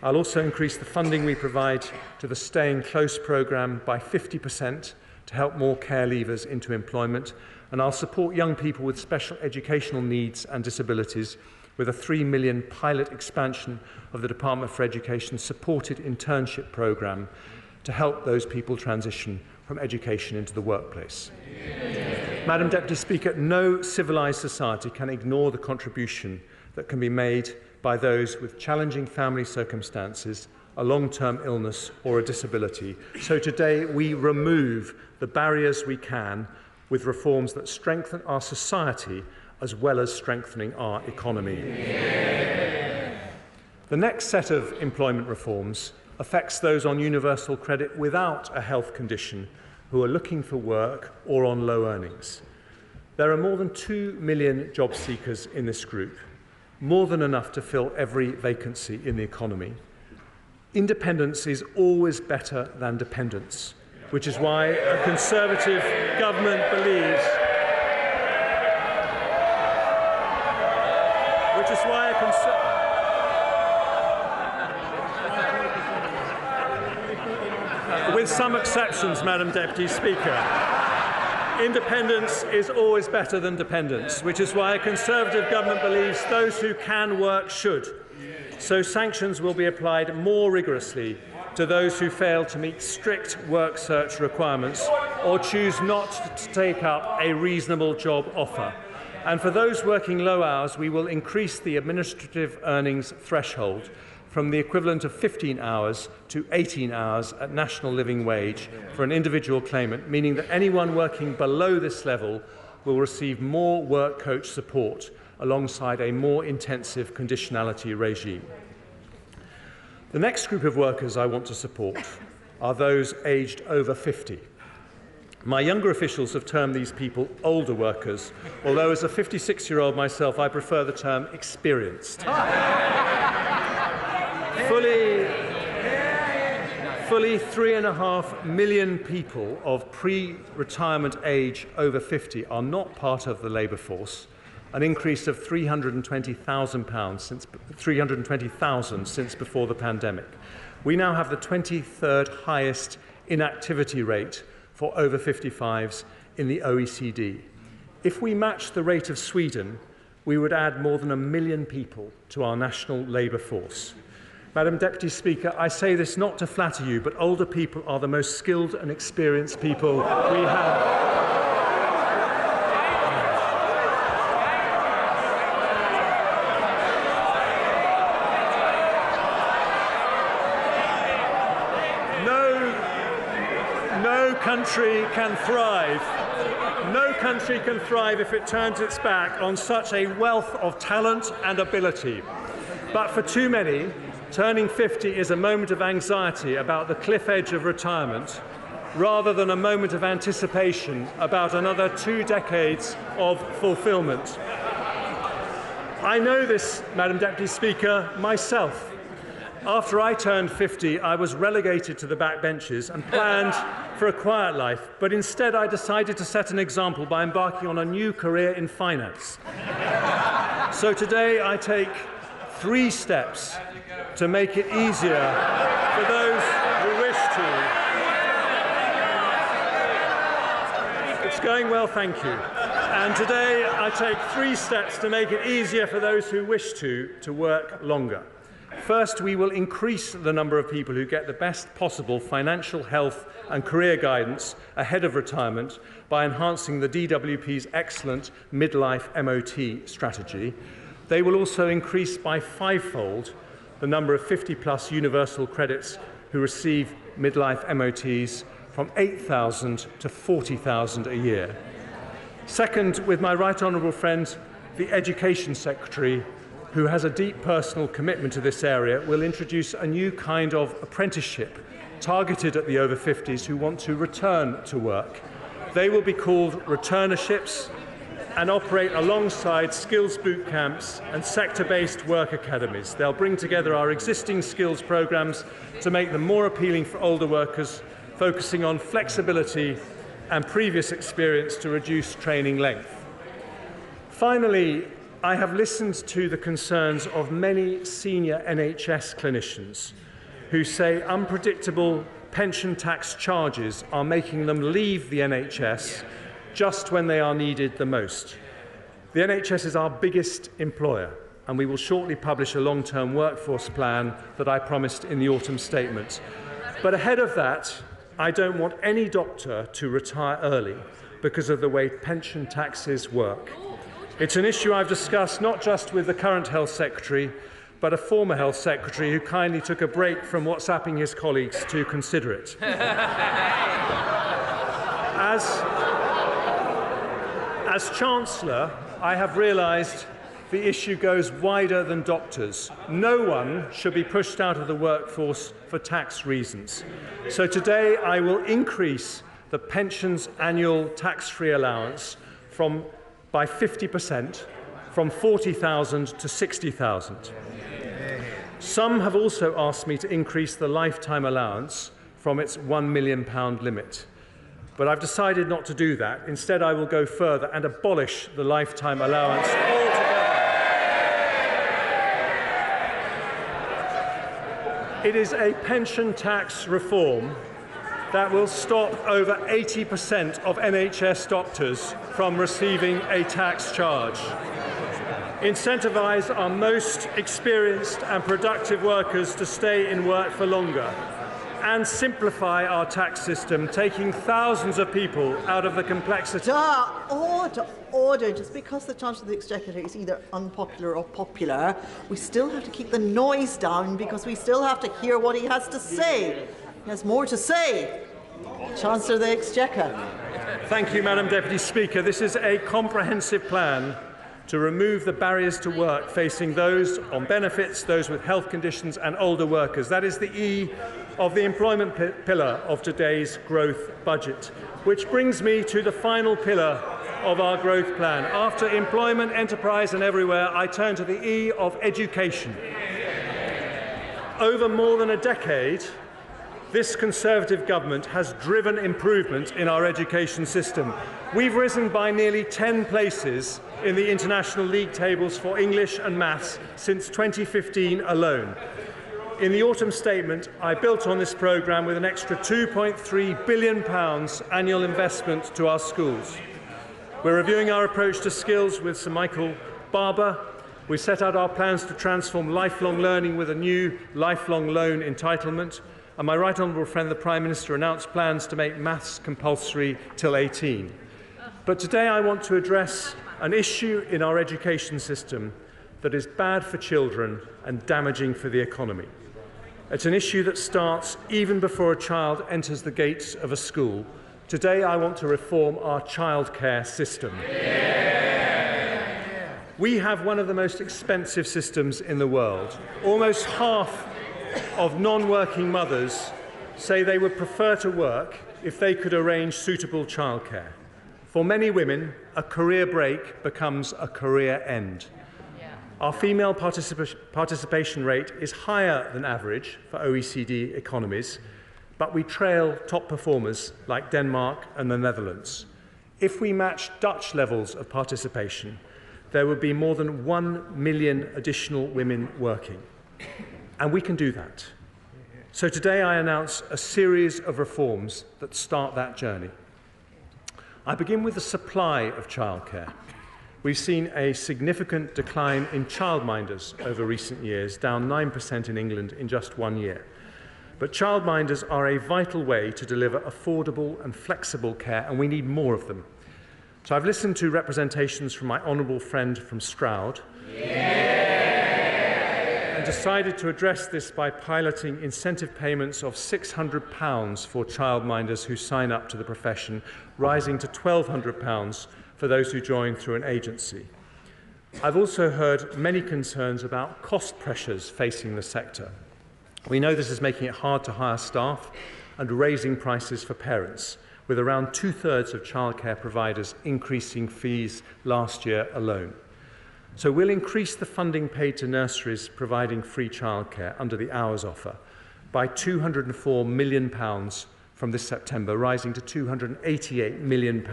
I'll also increase the funding we provide to the Staying Close programme by 50% to help more care leavers into employment, and I'll support young people with special educational needs and disabilities with a £3 million pilot expansion of the Department for Education's supported internship programme to help those people transition from education into the workplace. Madam Deputy Speaker, no civilised society can ignore the contribution that can be made by those with challenging family circumstances, a long-term illness or a disability. So today we remove the barriers we can with reforms that strengthen our society as well as strengthening our economy. The next set of employment reforms affects those on universal credit without a health condition who are looking for work or on low earnings. There are more than 2 million job seekers in this group, more than enough to fill every vacancy in the economy. Independence is always better than dependence, which is why a Conservative government believes with some exceptions, Madam Deputy Speaker, independence is always better than dependence, which is why a Conservative government believes those who can work should. So sanctions will be applied more rigorously to those who fail to meet strict work search requirements or choose not to take up a reasonable job offer. And for those working low hours, we will increase the administrative earnings threshold from the equivalent of 15 hours to 18 hours at national living wage for an individual claimant, meaning that anyone working below this level will receive more work coach support alongside a more intensive conditionality regime. The next group of workers I want to support are those aged over 50. My younger officials have termed these people older workers, although as a 56-year-old myself, I prefer the term experienced. Fully 3.5 million people of pre-retirement age over 50 are not part of the labour force, an increase of 320,000 since before the pandemic. We now have the 23rd highest inactivity rate for over 55s in the OECD. If we matched the rate of Sweden, we would add more than 1 million people to our national labour force. Madam Deputy Speaker, I say this not to flatter you, but older people are the most skilled and experienced people we have. No country can thrive if it turns its back on such a wealth of talent and ability. But for too many, turning 50 is a moment of anxiety about the cliff edge of retirement, rather than a moment of anticipation about another 2 decades of fulfilment. I know this, Madam Deputy Speaker, myself. After I turned 50, I was relegated to the backbenches and planned for a quiet life, but instead I decided to set an example by embarking on a new career in finance. So today I take 3 steps to make it easier for those who wish to. It's going well, thank you. And today I take 3 steps to make it easier for those who wish to work longer. First, we will increase the number of people who get the best possible financial, health and career guidance ahead of retirement by enhancing the DWP's excellent midlife MOT strategy. They will also increase by 5-fold the number of 50-plus universal credits who receive midlife MOTs from 8,000 to 40,000 a year. Second, with my right honourable friend, the Education Secretary, who has a deep personal commitment to this area, will introduce a new kind of apprenticeship targeted at the over 50s who want to return to work. They will be called returnerships and operate alongside skills boot camps and sector-based work academies. They'll bring together our existing skills programmes to make them more appealing for older workers, focusing on flexibility and previous experience to reduce training length. Finally, I have listened to the concerns of many senior NHS clinicians who say unpredictable pension tax charges are making them leave the NHS just when they are needed the most. The NHS is our biggest employer, and we will shortly publish a long-term workforce plan that I promised in the autumn statement. But ahead of that, I don't want any doctor to retire early because of the way pension taxes work. It's an issue I've discussed not just with the current Health Secretary, but a former Health Secretary who kindly took a break from WhatsApping his colleagues to consider it. As Chancellor, I have realised the issue goes wider than doctors. No one should be pushed out of the workforce for tax reasons. So today I will increase the pension's annual tax-free allowance by 50%, from 40,000 to 60,000. Some have also asked me to increase the lifetime allowance from its £1 million limit. But I've decided not to do that. Instead, I will go further and abolish the lifetime allowance altogether. It is a pension tax reform that will stop over 80% of NHS doctors from receiving a tax charge, incentivise our most experienced and productive workers to stay in work for longer, and simplify our tax system, taking thousands of people out of the complexity. Order. Just because the Chancellor of the Exchequer is either unpopular or popular, we still have to keep the noise down because we still have to hear what he has to say. He has more to say. Chancellor of the Exchequer. Thank you, Madam Deputy Speaker. This is a comprehensive plan to remove the barriers to work facing those on benefits, those with health conditions and older workers. That is the E of the employment pillar of today's growth budget, which brings me to the final pillar of our growth plan. After employment, enterprise and everywhere, I turn to the E of education. Over more than a decade, this Conservative government has driven improvement in our education system. We've risen by nearly 10 places in the international league tables for English and maths since 2015 alone. In the autumn statement, I built on this programme with an extra £2.3 billion annual investment to our schools. We're reviewing our approach to skills with Sir Michael Barber. We set out our plans to transform lifelong learning with a new lifelong loan entitlement. And my right honourable friend, the Prime Minister, announced plans to make maths compulsory till 18. But today I want to address an issue in our education system that is bad for children and damaging for the economy. It's an issue that starts even before a child enters the gates of a school. Today I want to reform our childcare system. We have one of the most expensive systems in the world. Almost half of non-working mothers say they would prefer to work if they could arrange suitable childcare. For many women, a career break becomes a career end. Our female participation rate is higher than average for OECD economies, but we trail top performers like Denmark and the Netherlands. If we match Dutch levels of participation, there would be more than 1 million additional women working. And we can do that. So today I announce a series of reforms that start that journey. I begin with the supply of childcare. We've seen a significant decline in childminders over recent years, down 9% in England in just 1 year. But childminders are a vital way to deliver affordable and flexible care, and we need more of them. So I've listened to representations from my honourable friend from Stroud, and decided to address this by piloting incentive payments of £600 for childminders who sign up to the profession, rising to £1,200 for those who join through an agency. I've also heard many concerns about cost pressures facing the sector. We know this is making it hard to hire staff and raising prices for parents. with around 2/3 of childcare providers increasing fees last year alone. So we'll increase the funding paid to nurseries providing free childcare under the hours offer by £204 million from this September, rising to £288 million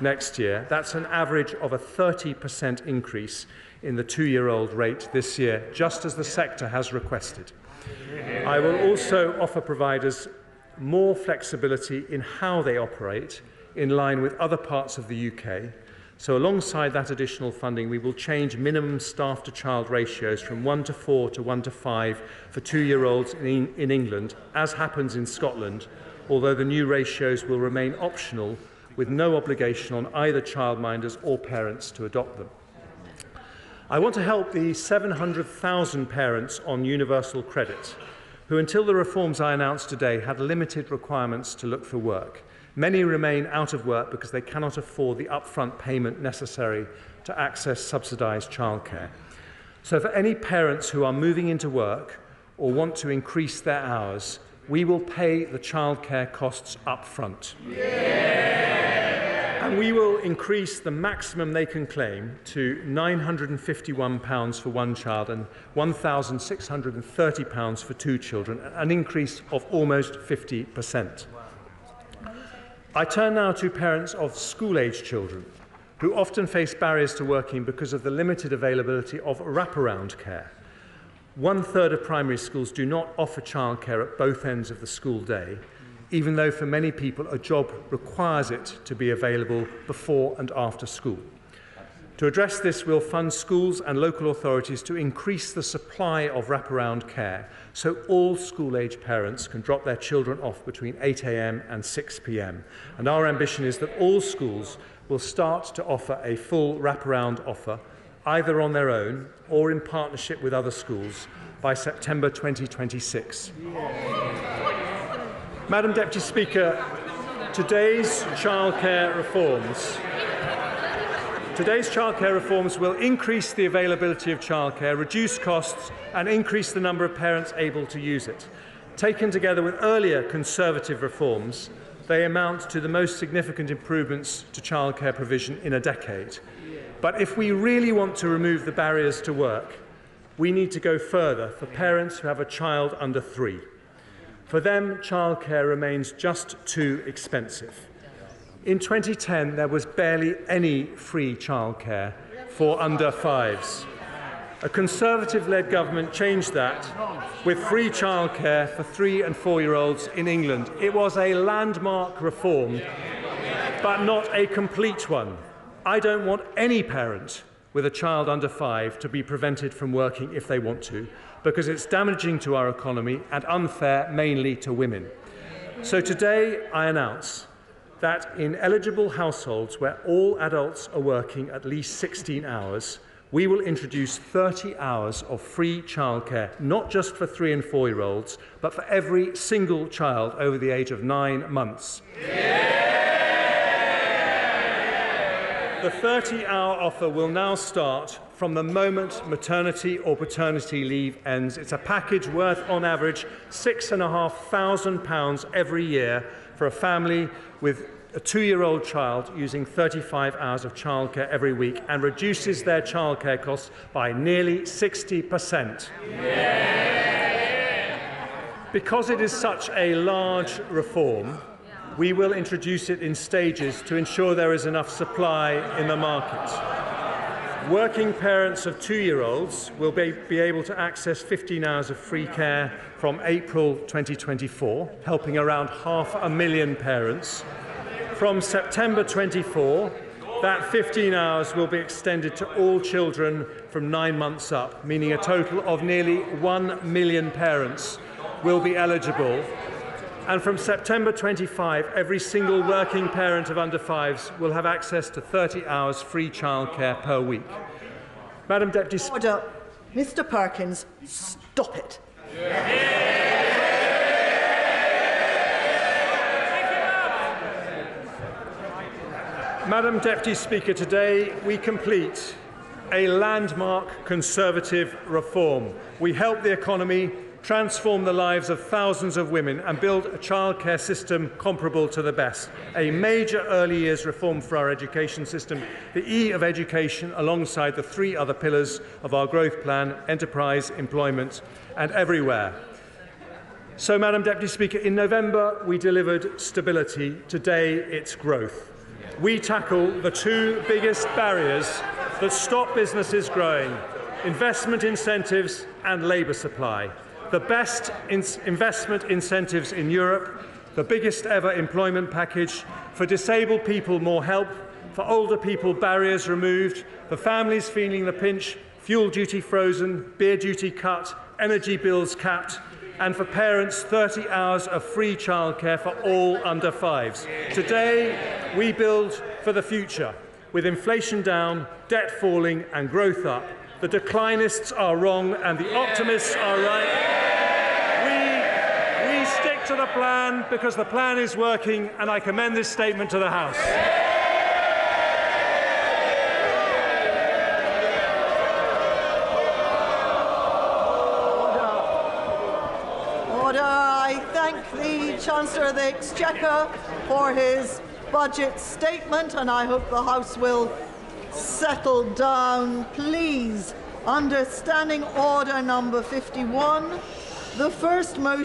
next year. That's an average of a 30% increase in the 2-year-old rate this year, just as the sector has requested. I will also offer providers more flexibility in how they operate in line with other parts of the UK. So alongside that additional funding, we will change minimum staff-to-child ratios from 1:4 to 1:5 for 2-year-olds in England, as happens in Scotland, although the new ratios will remain optional with no obligation on either childminders or parents to adopt them. I want to help the 700,000 parents on universal credit who, until the reforms I announced today, had limited requirements to look for work. Many remain out of work because they cannot afford the upfront payment necessary to access subsidised childcare. So for any parents who are moving into work or want to increase their hours, we will pay the childcare costs up front. And we will increase the maximum they can claim to £951 for one child and £1,630 for 2 children, an increase of almost 50%. I turn now to parents of school-age children who often face barriers to working because of the limited availability of wraparound care. 1/3 of primary schools do not offer childcare at both ends of the school day, even though for many people a job requires it to be available before and after school. To address this, we'll fund schools and local authorities to increase the supply of wraparound care so all school-age parents can drop their children off between 8 a.m. and 6 p.m. And our ambition is that all schools will start to offer a full wraparound offer, either on their own or in partnership with other schools, by September 2026. Madam Deputy Speaker, today's childcare reforms will increase the availability of childcare, reduce costs and increase the number of parents able to use it. Taken together with earlier Conservative reforms, they amount to the most significant improvements to childcare provision in a decade. But if we really want to remove the barriers to work, we need to go further for parents who have a child under 3. For them, childcare remains just too expensive. In 2010, there was barely any free childcare for under 5s. A Conservative-led government changed that with free childcare for 3- and 4-year-olds in England. It was a landmark reform, but not a complete one. I don't want any parent with a child under 5 to be prevented from working if they want to, because it's damaging to our economy and unfair mainly to women. So today I announce that in eligible households where all adults are working at least 16 hours, we will introduce 30 hours of free childcare, not just for 3- and 4-year-olds, but for every single child over the age of 9 months. The 30-hour offer will now start from the moment maternity or paternity leave ends. It's a package worth, on average, £6,500 every year for a family with a 2-year-old child using 35 hours of childcare every week and reduces their childcare costs by nearly 60%. Because it is such a large reform, we will introduce it in stages to ensure there is enough supply in the market. Working parents of 2-year-olds will be able to access 15 hours of free care from April 2024, helping around 500,000 parents. From September 24, that 15 hours will be extended to all children from 9 months up, meaning a total of nearly 1 million parents will be eligible. And from September 25, every single working parent of under 5s will have access to 30 hours free childcare per week. Madam Deputy Speaker. Mr. Perkins, stop it. Madam Deputy Speaker, today we complete a landmark Conservative reform. We help the economy transform the lives of thousands of women and build a childcare system comparable to the best, a major early years reform for our education system, the E of education alongside the 3 other pillars of our growth plan: enterprise, employment and everywhere. So, Madam Deputy Speaker, in November we delivered stability. Today it's growth. We tackle the 2 biggest barriers that stop businesses growing: investment incentives and labour supply. The best investment incentives in Europe, the biggest ever employment package, for disabled people more help, for older people barriers removed, for families feeling the pinch, fuel duty frozen, beer duty cut, energy bills capped, and for parents 30 hours of free childcare for all under 5s. Today we build for the future, with inflation down, debt falling and growth up. The declinists are wrong and the optimists are right. We stick to the plan because the plan is working, and I commend this statement to the House. Order. I thank the Chancellor of the Exchequer for his budget statement, and I hope the House will settle down, please. Under Standing Order number 51, the first motion